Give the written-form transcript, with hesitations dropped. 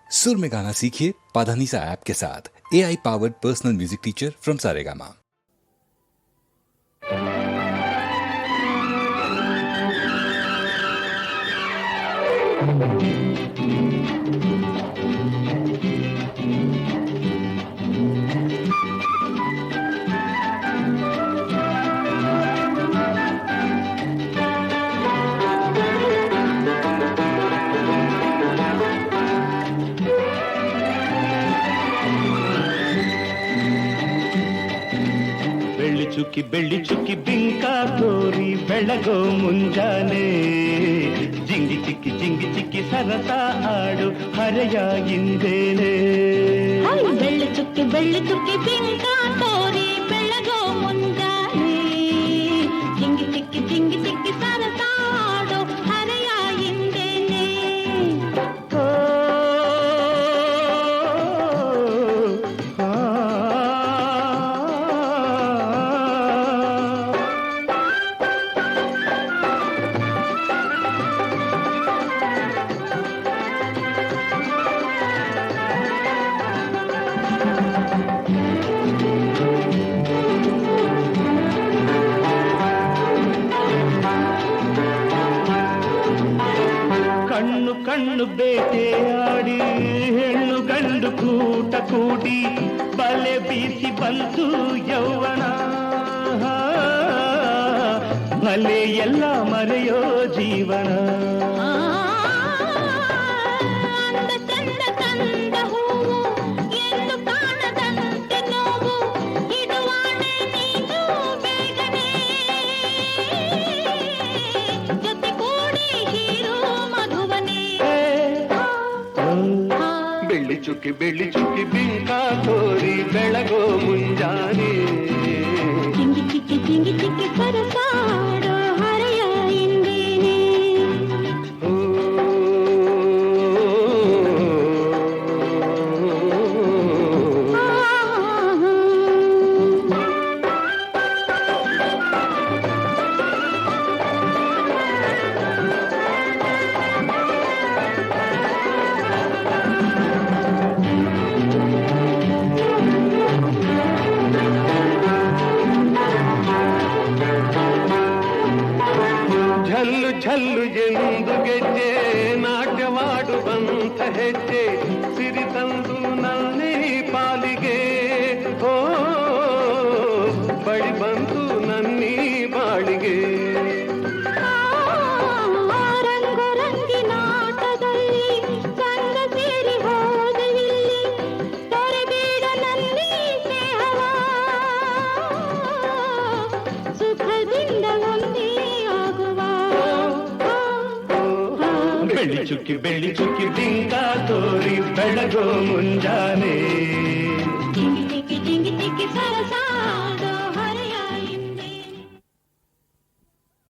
सुर में गाना सीखिए पाधानीसा ऐप के साथ। AI powered personal music teacher from Saregama. ಬೆಳ್ಳಿ ಚುಕ್ಕಿ ಬಿಂಕ ತೋರಿ ಬೆಳಗೋ ಮುಂಜಾನೆ ಜಿಂಗಿ ಚಿಕ್ಕಿ ಸರಸ ಆಡು ಹರೆಯ ಹಿಂದೇನೆ. ಬೆಳ್ಳಿ ಚುಕ್ಕಿ ಬಿಂಕ ತೋರಿ ಬೆಳಗೋ ಮುಂಜಾನೆ ಜಿಂಗಿ ಚಿಕ್ಕಿ ಸರಸ ಆಡು ಹರೆಯ ಹಿಂದೇನೆ. ಕಣ್ಣು ಬೇಟೆಯಾಡಿ ಹೆಣ್ಣು ಗಂಡು ಕೂಟ ಕೂಡಿ ಬಲೆ ಬೀಸಿ ಬಂತು ಯೌವನ. ಬಲೆ ಎಲ್ಲ ಮರೆಯೋ ಜೀವನ. ಬೆಳ್ಳಿ ಚುಕ್ಕಿ ಬಿಂಕ ತೋರಿ ಬೆಳಗೋ ಮುಂಜಾನೆ ಜಿಂಗಿ ಚಿಕ್ಕಿ ಸರಸಾಡೋ ಹರೆಯ ಹಿಂದೇನೆ. ಝಲ್ಲು ಎಂದು ಗೆಜ್ಜೆ ನಾಟ್ಯವಾಡುವಂತ ಹೆಜ್ಜೆ ಸಿರಿ ತಂದು ನನ್ನೇ ಪಾಲಿಗೆ ಹೋ ಬಳಿ ಬಂತು ನನ್ನೀ ಬಾಳಿಗೆ. ರಂಗಿನಾಟದಲ್ಲಿ ಸಂಗ ಸೇರಿ ಹೋದ ಇಲ್ಲಿ ತೊರೆಬೇಡ ನನ್ನಿ ಸ್ನೇಹವ ಸುಖದಿಂದ ಒಂದೇ ಆಗುವ. ಬೆಳ್ಳಿ ಚುಕ್ಕಿ ಬಿಂಕ ತೋರಿ ಬೆಳಗೋ ಮುಂಜಾನೆ